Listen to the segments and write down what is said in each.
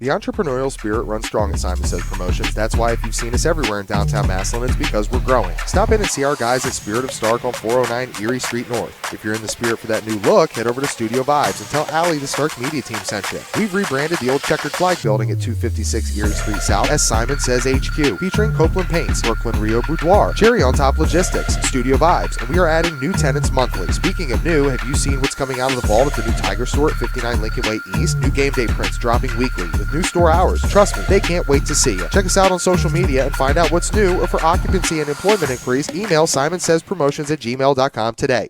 The entrepreneurial spirit runs strong at Simon Says Promotions. That's why if you've seen us everywhere in downtown Massillon, it's because we're growing. Stop in and see our guys at Spirit of Stark on 409 Erie Street North. If you're in the spirit for that new look, head over to Studio Vibes and tell Allie the Stark Media Team sent you. We've rebranded the old checkered flag building at 256 Erie Street South as Simon Says HQ, featuring Copeland Paints, Brooklyn Rio Boudoir, Cherry on Top Logistics, Studio Vibes, and we are adding new tenants monthly. Speaking of new, have you seen what's coming out of the vault at the new Tiger store at 59 Lincoln Way East? New game day prints dropping weekly with new store hours. Trust me, they can't wait to see you. Check us out on social media and find out what's new, or for occupancy and employment increase, email simonsayspromotions@gmail.com today.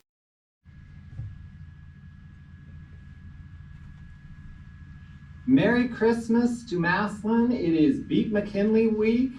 Merry Christmas to Massillon. It is Beat McKinley week.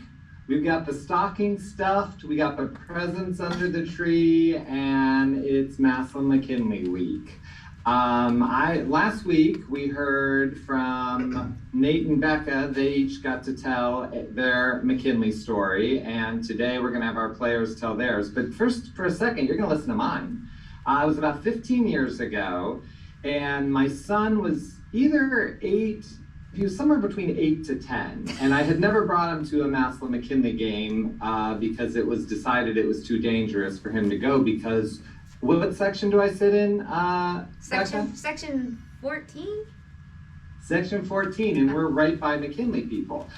We've got the stocking stuffed, we got the presents under the tree, and it's Massillon-McKinley week. Last week we heard from Nate and Becca. They each got to tell their McKinley story, and today we're gonna have our players tell theirs. But first, for a second, you're gonna listen to mine. It was about 15 years ago, and my son was either 8, he was somewhere between 8 to 10, and I had never brought him to a Massillon-McKinley game because it was decided it was too dangerous for him to go. Because what section do I sit in? Section 14? Section 14, and we're right by McKinley people.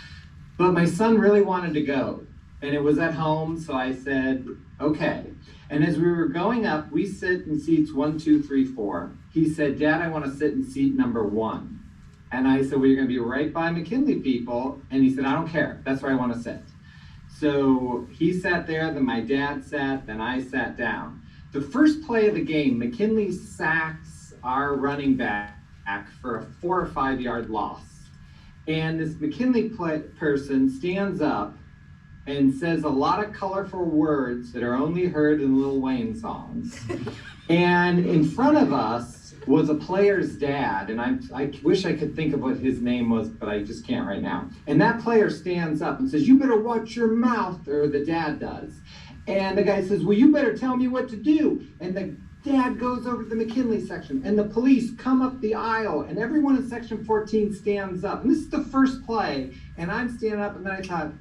But my son really wanted to go, and it was at home, so I said, okay. And as we were going up, we sit in seats 1, 2, 3, 4. He said, Dad, I want to sit in seat number 1. And I said, well, you're going to be right by McKinley people. And he said, I don't care. That's where I want to sit. So he sat there, then my dad sat, then I sat down. The first play of the game, McKinley sacks our running back for a 4 or 5 yard loss. And this McKinley person stands up and says a lot of colorful words that are only heard in Lil Wayne songs. And in front of us was a player's dad, and I wish I could think of what his name was, but I just can't right now. And that player stands up and says, you better watch your mouth, or the dad does. And the guy says, well, you better tell me what to do. And the dad goes over to the McKinley section, and the police come up the aisle, and everyone in section 14 stands up. And this is the first play, and I'm standing up, and then I thought,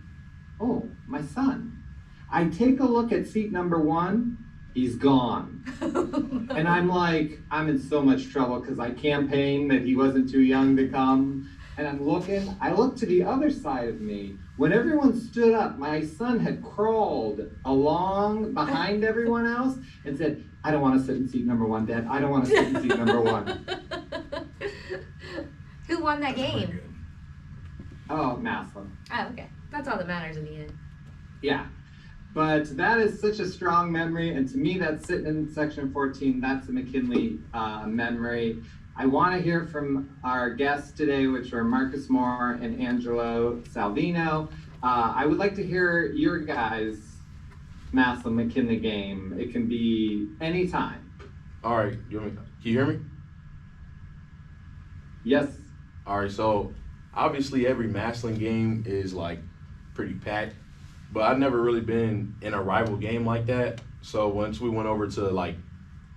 oh, my son. I take a look at seat number 1, he's gone. And I'm like, I'm in so much trouble because I campaigned that he wasn't too young to come. And I'm looking, I look to the other side of me. When everyone stood up, my son had crawled along behind everyone else and said, I don't want to sit in seat number 1, Dad. I don't want to sit in seat number 1. Who won that game? Oh, Massillon. Oh, okay. That's all that matters in the end. Yeah. But that is such a strong memory, and to me, that's sitting in section 14. That's a McKinley memory. I want to hear from our guests today, which are Marcus Moore and Angelo Salvino. I would like to hear your guys' Massillon-McKinley game. It can be any time. All right, can you hear me? Yes. All right, so obviously every Massillon game is like pretty packed, but I've never really been in a rival game like that. So once we went over to like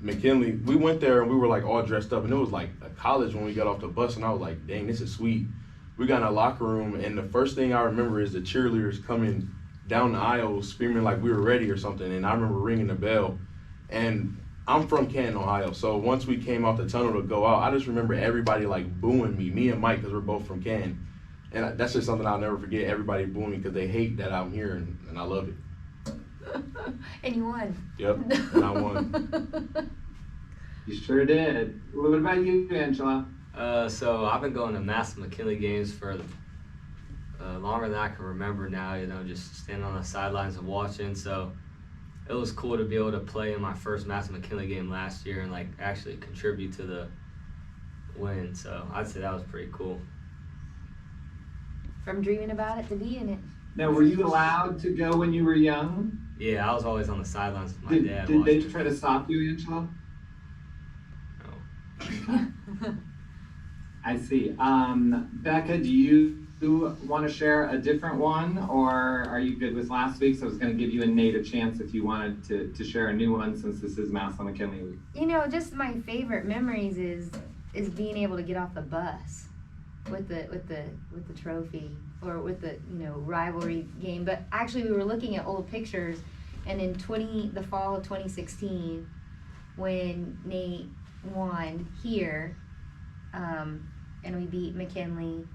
McKinley, we went there and we were like all dressed up, and it was like a college when we got off the bus, and I was like, dang, this is sweet. We got in a locker room, and the first thing I remember is the cheerleaders coming down the aisle screaming like we were ready or something, and I remember ringing the bell. And I'm from Canton, Ohio, so once we came off the tunnel to go out, I just remember everybody like booing me and Mike, because we're both from Canton. And that's just something I'll never forget, everybody booing me because they hate that I'm here, and I love it. And you won. Yep, and I won. You sure did. What about you, Angelo? So I've been going to Massillon-McKinley games for longer than I can remember now, just standing on the sidelines and watching. So it was cool to be able to play in my first Massillon-McKinley game last year and like actually contribute to the win. So I'd say that was pretty cool. From dreaming about it to be in it. Now, were you allowed to go when you were young? Yeah, I was always on the sidelines with my dad. Did they try to stop you, Angelo? No. I see. Becca, do you want to share a different one, or are you good with last week's? I was going to give you and Nate a chance if you wanted to share a new one, since this is Massillon-McKinley week. Just my favorite memories is being able to get off the bus with the trophy, or with the rivalry game. But actually, we were looking at old pictures, and in the fall of 2016, when Nate won here, and we beat McKinley.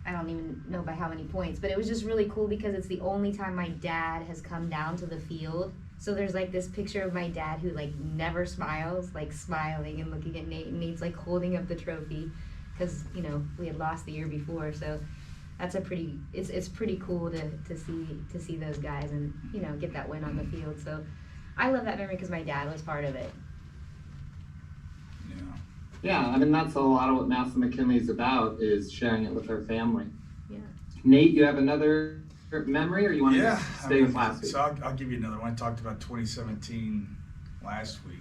I don't even know by how many points, but it was just really cool because it's the only time my dad has come down to the field. So there's like this picture of my dad who like never smiles, like smiling and looking at Nate, and Nate's like holding up the trophy because we had lost the year before. So that's it's pretty cool to see those guys and get that win on the field. So I love that memory because my dad was part of it. Yeah, I mean, that's a lot of what Massillon-McKinley is about, is sharing it with our family. Yeah. Nate, you have another memory, or you want to stay with last week? So I'll give you another one. I talked about 2017 last week.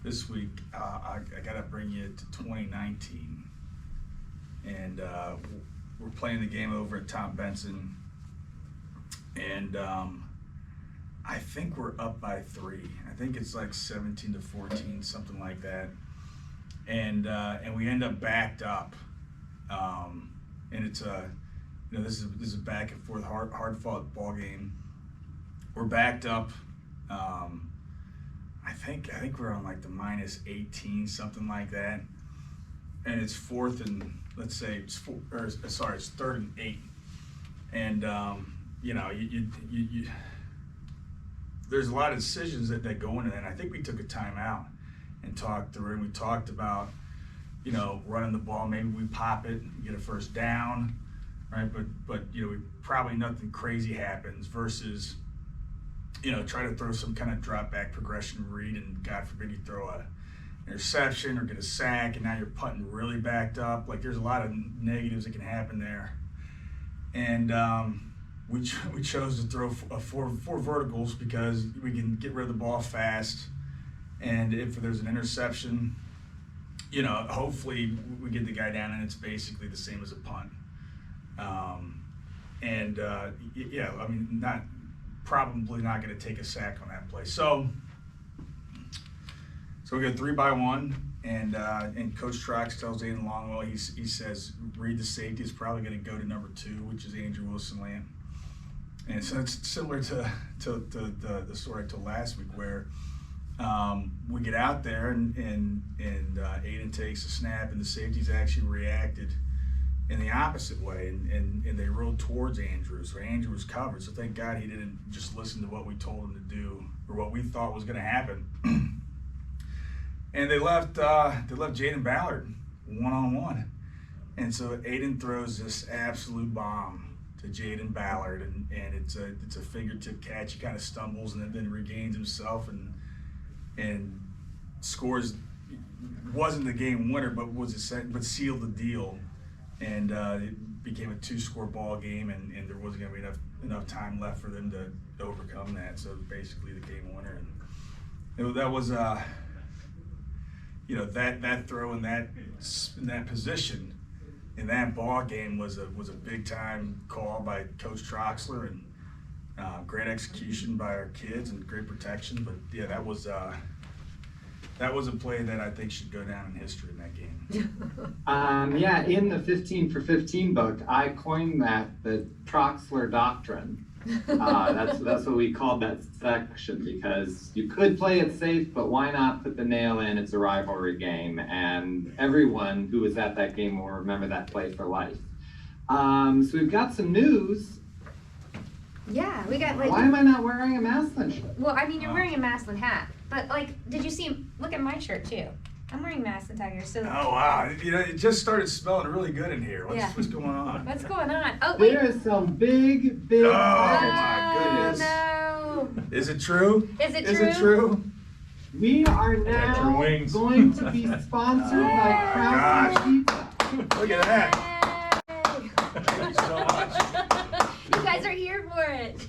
This week, I got to bring you to 2019. And we're playing the game over at Tom Benson. And I think we're up by 3. I think it's like 17-14, something like that. And we end up backed up. And it's this is a back and forth, hard fought ball game. We're backed up. I think we're on like the -18, something like that. And it's 4th and let's say it's 3rd and 8. And you there's a lot of decisions that go into that. And I think we took a timeout and talked through, and we talked about, running the ball. Maybe we pop it and get a first down, right? But we probably nothing crazy happens versus, try to throw some kind of drop back progression read, and God forbid you throw a interception or get a sack, and now you're punting really backed up. Like, there's a lot of negatives that can happen there. And we chose to throw four verticals because we can get rid of the ball fast, and if there's an interception, hopefully we get the guy down, and it's basically the same as a punt. I mean, probably not going to take a sack on that play. So we go 3-by-1, and Coach Krause tells Aiden Longwell, he says, read the safety is probably going to go to number 2, which is Andrew Wilson-Lamb. And so it's similar to the story I told last week, where we get out there and Aiden takes a snap, and the safeties actually reacted in the opposite way, and they rolled towards Andrew. So Andrew was covered. So thank God he didn't just listen to what we told him to do or what we thought was going to happen. And they left Jaden Ballard one-on-one. And so Aiden throws this absolute bomb to Jaden Ballard, and it's a fingertip catch. He kind of stumbles and then regains himself and scores. Wasn't the game winner, but sealed the deal, and it became a 2-score ball game, and there wasn't going to be enough time left for them to overcome that. So basically, the game winner, and that was that throw in that position in that ball game was a big time call by Coach Troxler, and great execution by our kids and great protection. But yeah, that was a play that I think should go down in history in that game. In the 15 for 15 book, I coined that the Troxler doctrine. That's what we called that section, because you could play it safe, but why not put the nail in? It's a rivalry game, and everyone who was at that game will remember that play for life. So we've got some news. Yeah, we got Why am I not wearing a Massillon shirt? Well, I mean, you're wearing a Massillon hat, but did you see? Look at my shirt too. I'm wearing Massillon Tigers. So. Oh wow! It just started smelling really good in here. What's going on? What's going on? Oh wait. There is some big. Oh my goodness! No. Is it true? Is it true? Is it true? We are now going to be sponsored by Krause Pizza. Look at that! Thank you so much. You guys are here for it.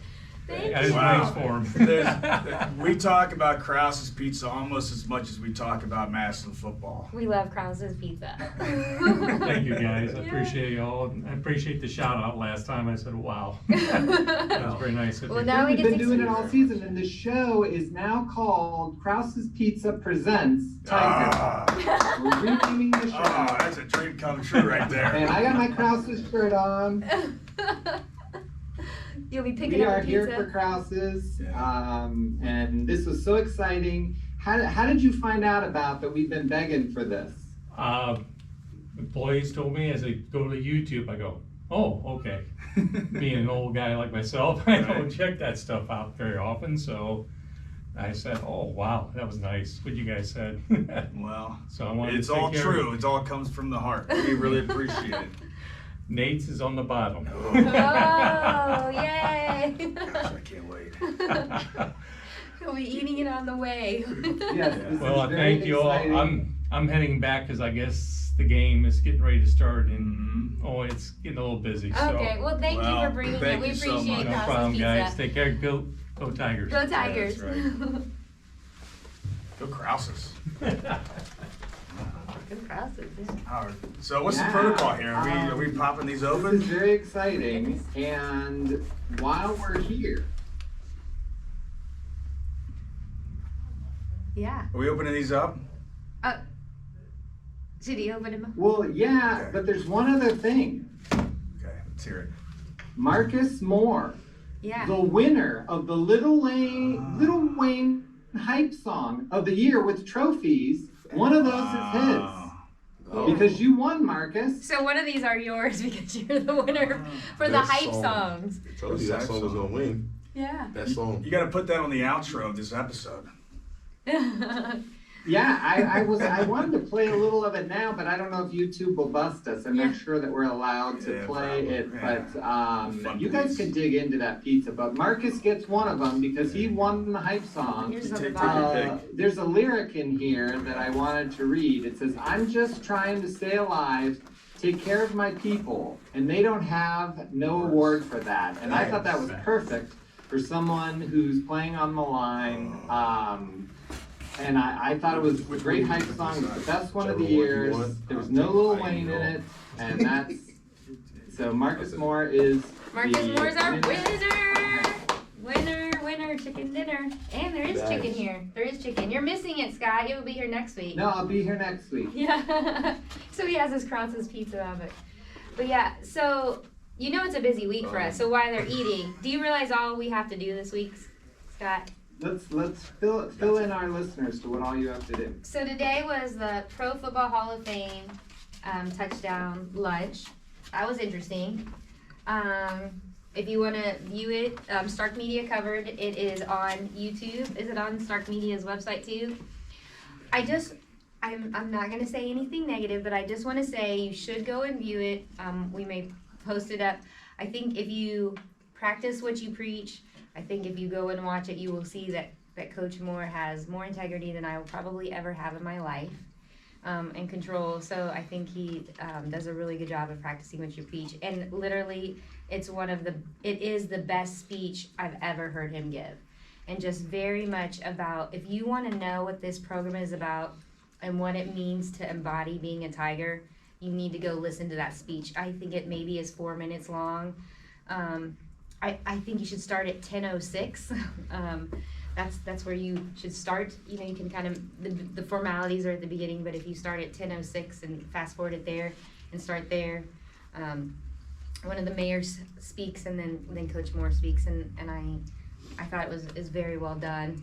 Thank That is you. nice for him. We talk about Krause's Pizza almost as much as we talk about Massillon football. We love Krause's pizza. Thank you, guys. I Yeah. appreciate y'all. I appreciate the shout out last time. I said, wow. That was very nice of Well, you. now we We've get been to doing it all season, and the show is now called Krause's Pizza Presents Tiger. Ah, We're renaming the show. oh, that's a dream come true right there. And I got my Krause's shirt on. You'll be picking We up are a here pizza. for Krause's, Yeah. and this was so exciting. How did you find out about that we've been begging for this? Employees told me as I go to YouTube, I go, oh, okay. Being an old guy like myself, I don't Right. check that stuff out very often, so I said, oh, wow, that was nice, what you guys said. Well, So I wanted to it's take all care true. It all comes from the heart. We really appreciate it. Nate's is on the bottom. Oh, yay! Gosh, I can't wait. We'll be eating it on the way. Yes, this Well, is very thank you all. exciting. I'm heading back because I guess the game is getting ready to start and, Mhm. it's getting a little busy, so. Okay, well, thank you Well, for bringing it. thank We you so appreciate much. No Krause's problem, pizza. guys. Take care. Go Tigers. Go Tigers. that's right. Go Krause's. Go Krause's, yeah. All right. So what's Yeah. the protocol here? Are we popping these This is open? very exciting, and while we're here, Yeah. Are we opening these up? Should he open him up? well, yeah, Okay. but there's one other thing. Okay, let's hear it. Marcus Moore, Yeah. the winner of the Little Wayne hype song of the year with trophies. One of those is his. Oh. Because you won, Marcus. So one of these are yours because you're the winner for the Best hype song. songs. Told you that song was gonna win. Yeah. That song. You got to put that on the outro of this episode. Yeah, I wanted to play a little of it now, but I don't know if YouTube will bust us. I'm Yeah. not sure that we're allowed to Yeah, play probably. it, Yeah. but Fun you guys piece. can dig into that pizza. But Marcus gets one of them because he won the hype song. Yours is You on the take bottom. your There's a lyric in here that I wanted to read. It says, "I'm just trying to stay alive, take care of my people, and they don't have no award for that." And I thought that was perfect for someone who's playing on the line. And I thought it was a great hype song. It was the best one of the Whichever one you years. want. There was no Lil Wayne in it, and that's so Marcus Moore is Marcus the Moore's our winner. winner, chicken dinner. And there is Nice. chicken here. There is chicken. You're missing it, Scott. You'll be here next week. No, I'll be here next week. Yeah. So he has his Krause's pizza of it. But yeah, so you know it's a busy week for us. So while they're eating, do you realize all we have to do this week, Scott? Let's fill in our listeners to what all you have to do. So today was the Pro Football Hall of Fame touchdown lunch. That was interesting. If you want to view it, Stark Media covered. It is on YouTube. Is it on Stark Media's website too? I'm not going to say anything negative, but I just want to say you should go and view it. We may post it up. I think if you practice what you preach, I think if you go and watch it, you will see that Coach Moore has more integrity than I will probably ever have in my life, and control. So I think he does a really good job of practicing what you preach. And literally, it is the best speech I've ever heard him give. And just very much about, if you want to know what this program is about and what it means to embody being a Tiger, you need to go listen to that speech. I think it maybe is 4 minutes long. I think you should start at 10:06. That's where you should start. You know, you can kind of, the formalities are at the beginning, but if you start at 10:06 and fast forward it there and start there, one of the mayors speaks and then Coach Moore speaks, and I thought it was very well done.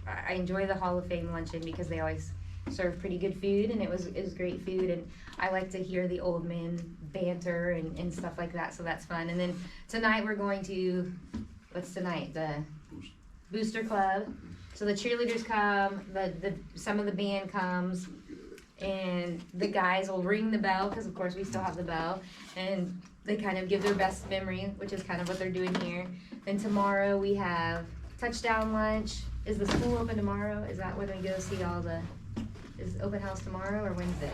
I enjoy the Hall of Fame luncheon because they always serve pretty good food, and it was great food, and I like to hear the old men banter and stuff like that, so that's fun. And then tonight we're going to, what's tonight? The Booster Club. So the cheerleaders come, some of the band comes, and the guys will ring the bell, because of course we still have the bell, and they kind of give their best memory, which is kind of what they're doing here. Then tomorrow we have touchdown lunch. Is the school open tomorrow? Is that when we go see is open house tomorrow or Wednesday?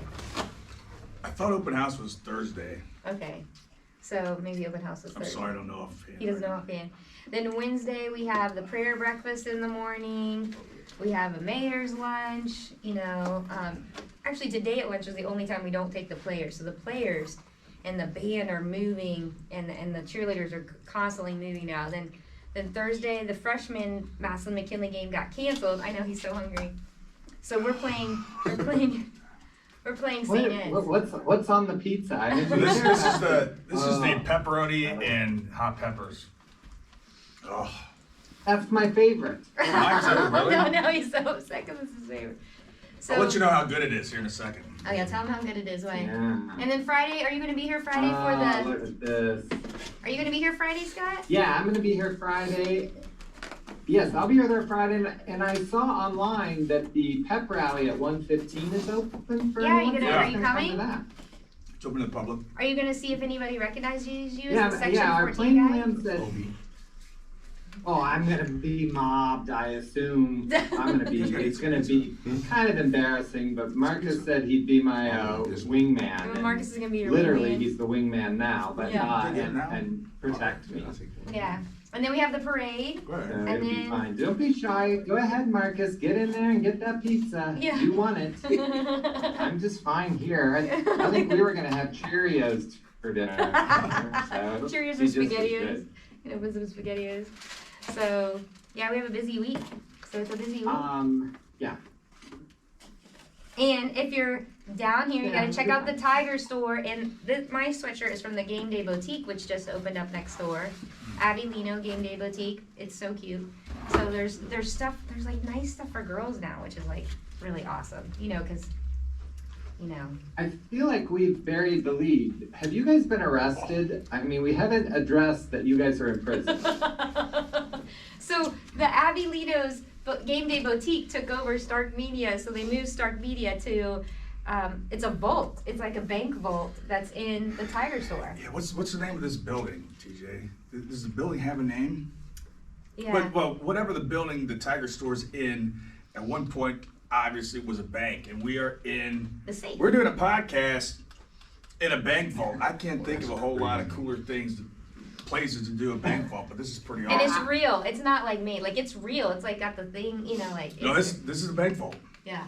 I thought open house was Thursday. Okay. So maybe open house is I'm Thursday. sorry, I don't know offhand. He doesn't know offhand. Then Wednesday we have the prayer breakfast in the morning. We have a mayor's lunch. Actually today at lunch was the only time we don't take the players. So the players and the band are moving, and the cheerleaders are constantly moving now. Then Thursday the freshman Massillon-McKinley game got canceled. I know he's so hungry. So we're playing St. Ed's. What's on the pizza? I didn't This hear is that. the pepperoni and hot peppers. Oh, That's my favorite. mine too, really? No, he's so upset because it's his favorite. So, I'll let you know how good it is here in a second. Oh yeah, tell him how good it is. Why? Yeah. And then Friday, are you gonna be here Friday for Look at this. Are you gonna be here Friday, Scott? Yeah, I'm gonna be here Friday. Yes, I'll be here there Friday, and I saw online that the pep rally at 1:15 is open for Yeah, anyone. are you Come coming? to that. It's open to the public. Are you gonna see if anybody recognizes you as Yeah, the Section our 14 planning guy? man said, "Oh, I'm gonna be mobbed. I assume I'm gonna be. It's gonna be kind of embarrassing." But Marcus said he'd be my wingman. Well, and Marcus is gonna be your literally, wingman. he's the wingman now, but Yeah. and protect me. Yeah. And then we have the parade. So And it'll be then- fine. Don't be shy. Go ahead, Marcus. Get in there and get that pizza. Yeah. You want it. I'm just fine here. I think we were gonna have Cheerios for dinner. So Cheerios he or just was SpaghettiOs. good. With some SpaghettiOs. So yeah, we have a busy week. So it's a busy week. Yeah. And if you're down here, you Yeah, gotta check out the Tiger store. And my sweatshirt is from the Game Day Boutique, which just opened up next door. Abby Lino Game Day Boutique. It's so cute. So there's stuff. There's like nice stuff for girls now, which is like really awesome. Because I feel like we've buried the lead. Have you guys been arrested? I mean, we haven't addressed that you guys are in prison. So the Abby Lino's Game Day Boutique took over Stark Media. So they moved Stark Media to. It's a vault. It's like a bank vault that's in the Tiger store. Yeah, what's the name of this building, TJ? Does the building have a name? Yeah. But, well, whatever the building the Tiger Store's in, at one point, obviously was a bank, and we're The safe. doing a podcast in a bank vault. I can't think of a whole lot of cooler places to do a bank vault, but this is pretty And awesome. it's real. It's not like made. Like it's real. It's like got the thing. Like. No, it's- this is a bank vault. Yeah.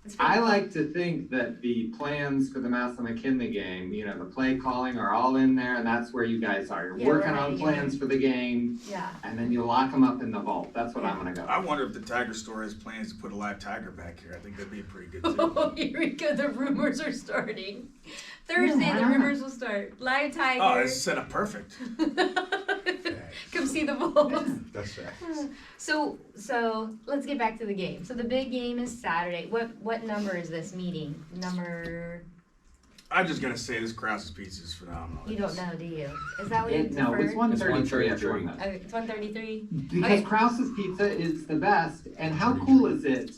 It's pretty I cool. like to think that the plans for the Massillon-McKinley game, the play calling are all in there, and that's where you guys are. You're Yeah, working we're on hiding plans for the game, Yeah. and then you lock them up in the vault. That's what I'm gonna go. I wonder if the Tiger Store has plans to put a live tiger back here. I think that'd be pretty good too. Oh, here we go. The rumors are starting. Thursday, Yeah, why the not? rumors will start. Live Tiger. Oh, it's set up perfect. Come see the vault. That's facts. So let's get back to the game. So the big game is Saturday. What number is this meeting? Number I'm just gonna say this Krause's pizza is phenomenal. you don't know, do you? Is that what you No, it's prefer? 133 It's everyone 133. knows. Okay, it's 133. Because Okay. Krause's Pizza is the best, and how cool is it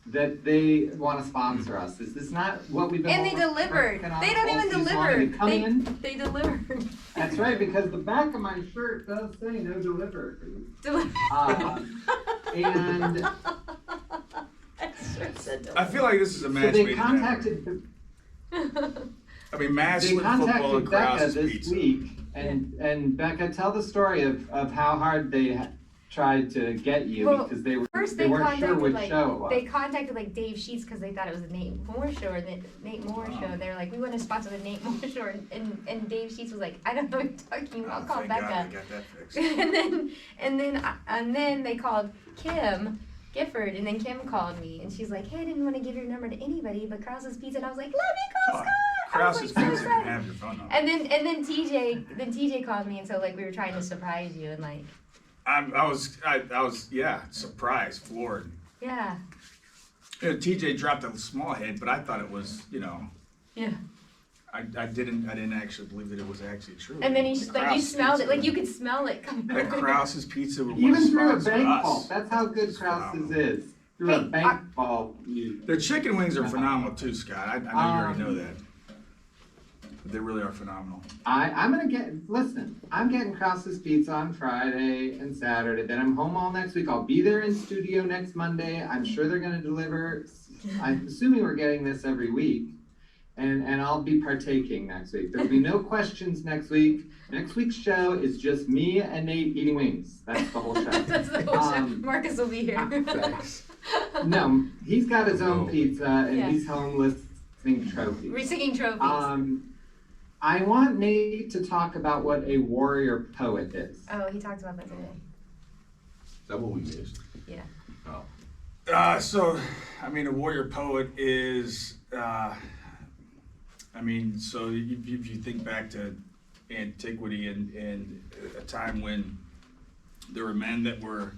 that they want to sponsor us? Is this not what we've been And they delivered. working on They don't all even season long? deliver. They come in. They delivered. That's right, because the back of my shirt does say no delivery. Delivered. And I sure said I feel like this is a so match they made in heaven. contacted I mean, they Massillon football and contacted Becca Krause's this pizza. week, and Becca, tell the story of how hard they tried to get you Well, because they First, they they weren't sure contacted which like show it was. they contacted like Dave Sheets because they thought it was a Nate Moore show or the Nate Moore show. They were like, we want to sponsor the Nate Moore show, and Dave Sheets was like, I don't know what you're talking about. Oh, Call thank God Becca. we got that fixed. and then they called Kim Gifford, and then Kim called me, and she's like, hey, I didn't want to give your number to anybody, but Krause's Pizza, and I was like, let me call Oh, Scott. I was Krause's like, so pizza can excited. have your phone number. And then TJ called me, and so like we were trying to surprise you, and like I was surprised, floored. yeah. TJ dropped a small hit, but I thought it was, Yeah. I didn't actually believe that it was actually true. And then The like you Krause smelled it, pizza- like you could smell it coming. That Krause's pizza would Even through a sponsor bank us. vault. That's how good It's Krause's phenomenal. is. Through a Hey, bank vault, you. Their chicken wings are phenomenal too, Scott. I know you already know that. But they really are phenomenal. I'm getting Krause's Pizza on Friday and Saturday. Then I'm home all next week. I'll be there in studio next Monday. I'm sure they're gonna deliver. I'm assuming we're getting this every week. and I'll be partaking next week. There'll be no questions next week. Next week's show is just me and Nate eating wings. That's the whole show. That's the whole show. Marcus will be here. Thanks. No, he's got his own pizza, and Yeah. he's home listing trophies. Re-singing trophies. I want Nate to talk about what a warrior poet is. Oh, he talked about that today. Is that what we missed? Yeah. Oh. So, I mean, a warrior poet is, so if you think back to antiquity and a time when there were men that were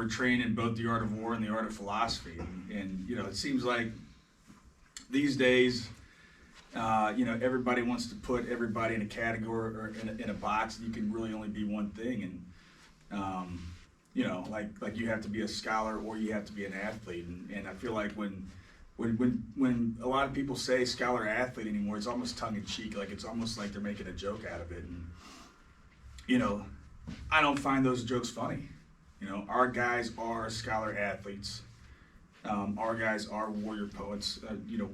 trained in both the art of war and the art of philosophy, and it seems like these days, everybody wants to put everybody in a category or in a box, and you can really only be one thing, and like you have to be a scholar or you have to be an athlete, and I feel like when a lot of people say scholar athlete anymore, it's almost tongue in cheek, like it's almost like they're making a joke out of it, and I don't find those jokes funny. Our guys are scholar athletes. Our guys are warrior poets. The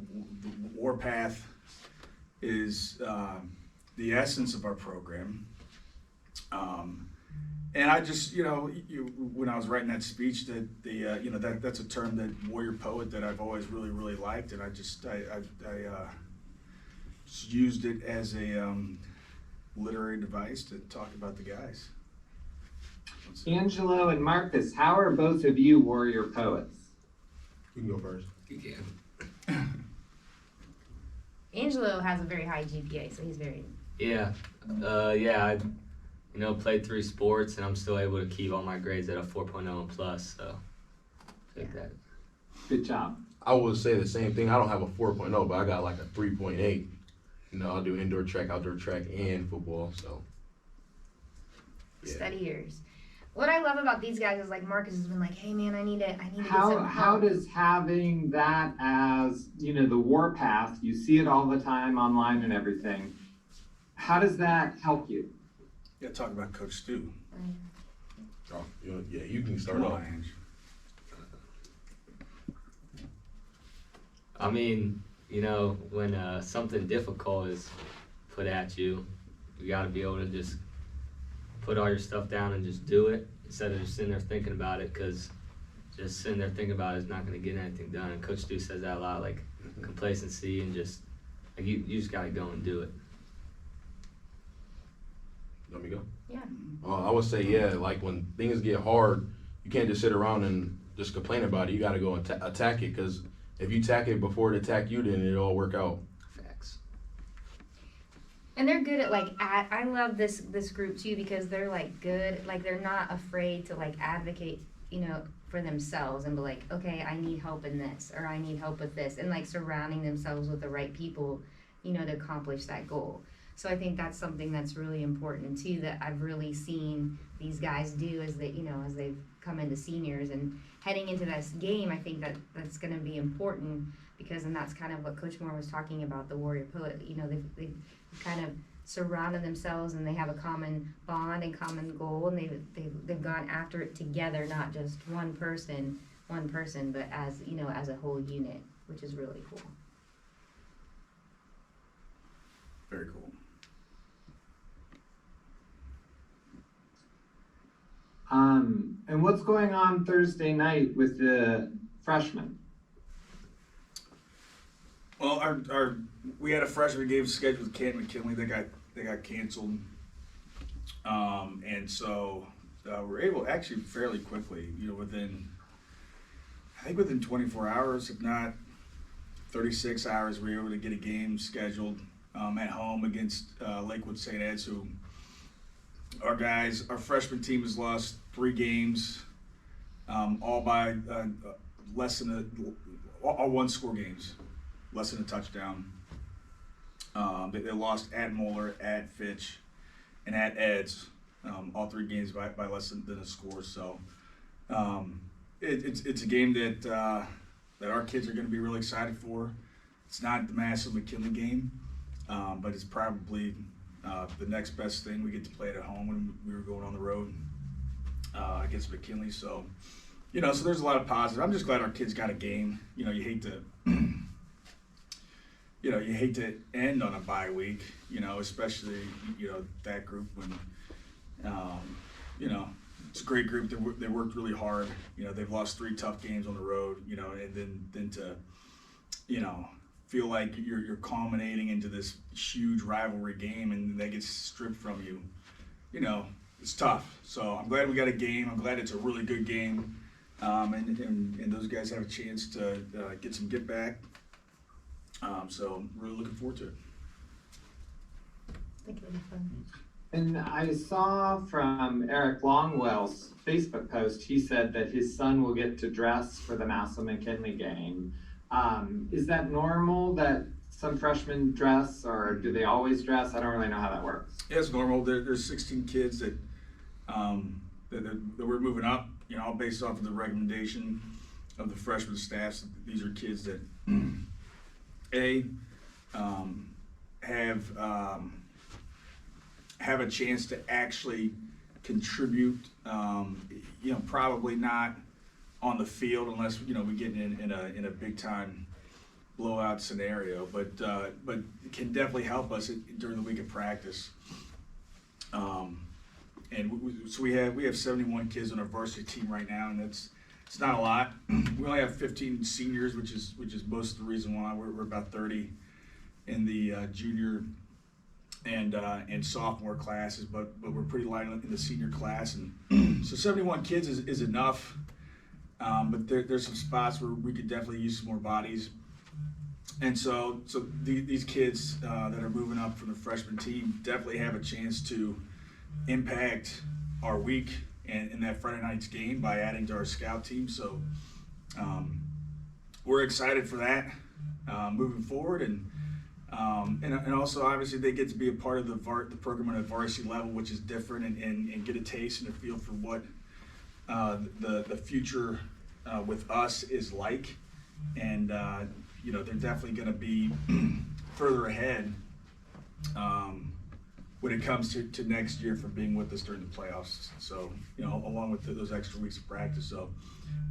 warpath is the essence of our program. And I just, when I was writing that speech, that's a term, that warrior poet, that I've always really, really liked, and I just used it as a literary device to talk about the guys. Angelo and Marcus, how are both of you warrior poets? You can go first. You can. Angelo has a very high GPA, so he's very. Yeah. I played 3 sports, and I'm still able to keep all my grades at a 4.0 and plus, so take that. Good job. I would say the same thing. I don't have a 4.0, but I got like a 3.8. I'll do indoor track, outdoor track, and football, so. Yeah. Studiers. What I love about these guys is, like, Marcus has been like, hey man, I need to get some help. How does having that as, the warpath, you see it all the time online and everything, how does that help you? Yeah, talk about Coach Stu. Oh, yeah, you can start off. I mean, when something difficult is put at you, you got to be able to just put all your stuff down and just do it instead of just sitting there thinking about it, because just sitting there thinking about it is not going to get anything done. And Coach Stu says that a lot, like complacency, and just like you just got to go and do it. Let me go? Yeah. I would say, yeah, like when things get hard, you can't just sit around and just complain about it. You got to go and attack it, because if you attack it before it attack you, then it'll all work out. Facts. And they're good at, like, I love this group too, because they're like good, like they're not afraid to like advocate, for themselves and be like, okay, I need help in this, or I need help with this, and like surrounding themselves with the right people, to accomplish that goal. So I think that's something that's really important too, that I've really seen these guys do as they, as they've come into seniors and heading into this game. I think that's going to be important, because, and that's kind of what Coach Moore was talking about, the warrior poet. They've kind of surrounded themselves, and they have a common bond and common goal, and they've gone after it together, not just one person, but as as a whole unit, which is really cool. Very cool. And what's going on Thursday night with the freshmen? Well, we had a freshman game scheduled with Massillon-McKinley. They got canceled, and so we're able, actually fairly quickly, within 24 hours, if not 36 hours, we were able to get a game scheduled at home against Lakewood St. Ed's, who our freshman team has lost 3 games, all by all 1-score games, less than a touchdown. They lost at Moeller, at Fitch, and at Ed's, all 3 games by less than a score. So it's a game that our kids are going to be really excited for. It's not the Massillon-McKinley game, but it's probably the next best thing. We get to play it at home when we were going on the road against McKinley. So, so there's a lot of positive. I'm just glad our kids got a game. You hate to you know, you hate to end on a bye week, you know, especially, you know, that group when, you know, it's a great group. They worked really hard. You know, they've lost 3 tough games on the road, you know, and then to, you know, feel like you're culminating into this huge rivalry game and that gets stripped from you, you know, it's tough. So I'm glad we got a game. I'm glad it's a really good game. And those guys have a chance to get some get back. So I'm really looking forward to it. I think it'll be fun. And I saw from Eric Longwell's Facebook post, he said that his son will get to dress for the Massillon-McKinley game. Is that normal that some freshmen dress, or do they always dress? I don't really know how that works. Yeah, it's normal. There's 16 kids that we're moving up, you know, all based off of the recommendation of the freshman staffs. These are kids that have a chance to actually contribute. You know, probably not on the field unless, you know, we get in a big time blowout scenario, but it can definitely help us during the week of practice. So we have 71 kids on our varsity team right now, and it's not a lot. We only have 15 seniors, which is most of the reason why we're about 30 in the junior and sophomore classes, but we're pretty light in the senior class, and so 71 kids is enough. But there's some spots where we could definitely use some more bodies, and so these kids that are moving up from the freshman team definitely have a chance to impact our week and in that Friday night's game by adding to our scout team. So we're excited for that moving forward, and also obviously they get to be a part of the program at a varsity level, which is different, and get a taste and a feel for what the future with us is like, and you know, they're definitely going to be further ahead when it comes to next year for being with us during the playoffs. So, you know, along with those extra weeks of practice, so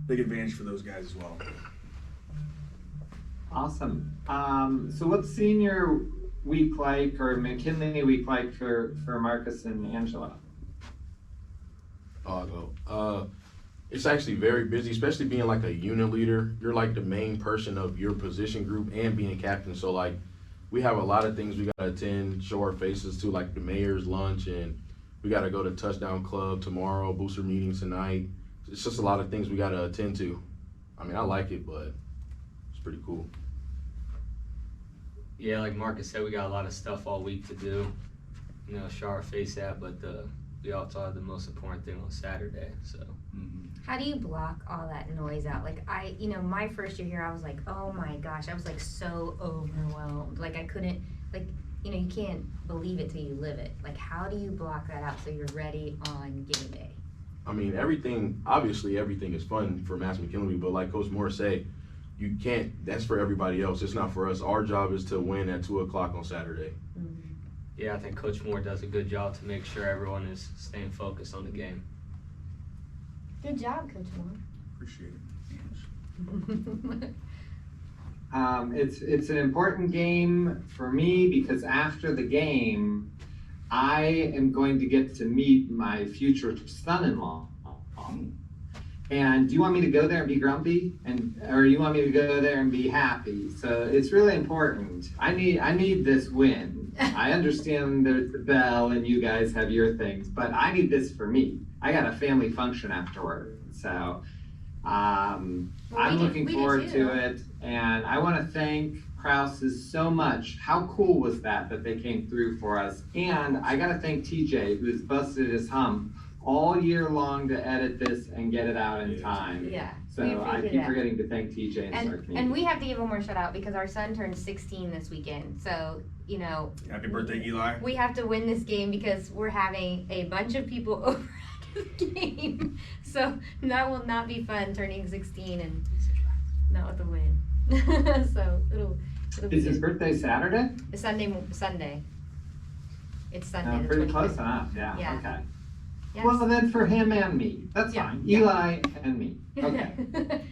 big advantage for those guys as well. Awesome. So what's senior week like, or McKinley week like for Marcus and Angelo? I'll go. It's actually very busy, especially being like a unit leader. You're like the main person of your position group and being captain. So like, we have a lot of things we gotta attend, show our faces to, like the mayor's lunch, and we gotta go to Touchdown Club tomorrow, booster meetings tonight. It's just a lot of things we gotta attend to. I mean, I like it, but it's pretty cool. Yeah, like Marcus said, we got a lot of stuff all week to do, you know, show our face at, but we also have the most important thing on Saturday, so. How do you block all that noise out? Like my first year here, I was like, oh my gosh, I was like so overwhelmed. Like I couldn't, like, you know, you can't believe it till you live it. Like, how do you block that out so you're ready on game day? I mean, obviously everything is fun for Massillon-McKinley, but like Coach Moore say, you can't, that's for everybody else. It's not for us. Our job is to win at 2 o'clock on Saturday. Mm-hmm. Yeah, I think Coach Moore does a good job to make sure everyone is staying focused on the game. Good job, Coach Moore. Appreciate it. It's an important game for me because after the game, I am going to get to meet my future son-in-law. And do you want me to go there and be grumpy, or you want me to go there and be happy? So it's really important. I need this win. I understand there's the bell and you guys have your things, but I need this for me. I got a family function afterward, so I'm looking forward to it. And I want to thank Krause so much. How cool was that they came through for us? And I got to thank TJ, who's busted his hump all year long to edit this and get it out in time. Yeah. So I keep forgetting to thank TJ and our community. And we have to give him more shout out because our son turned 16 this weekend. So, you know. Happy birthday, Eli. We have to win this game because we're having a bunch of people over at the game. So that will not be fun, turning 16 and not with a win. So it'll be Is his birthday Saturday? It's Sunday. It's Sunday. The Pretty 25th. close enough, yeah. Okay. Yes. Well, then for him and me, that's fine. Yeah. Eli and me. Okay.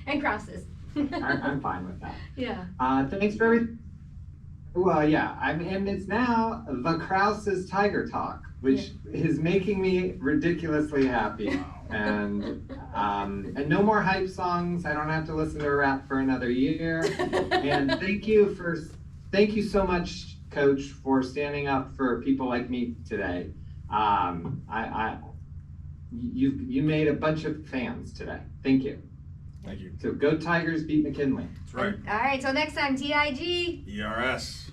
And Krause's. I'm fine with that. Yeah. Thanks for everything. Well, yeah, and it's now the Krause's Tiger Talk, which is making me ridiculously happy. And no more hype songs. I don't have to listen to a rap for another year. And thank you so much, Coach, for standing up for people like me today. You made a bunch of fans today. Thank you. Thank you. So go Tigers, beat McKinley. That's right. All right, till next time, TIG. ERS.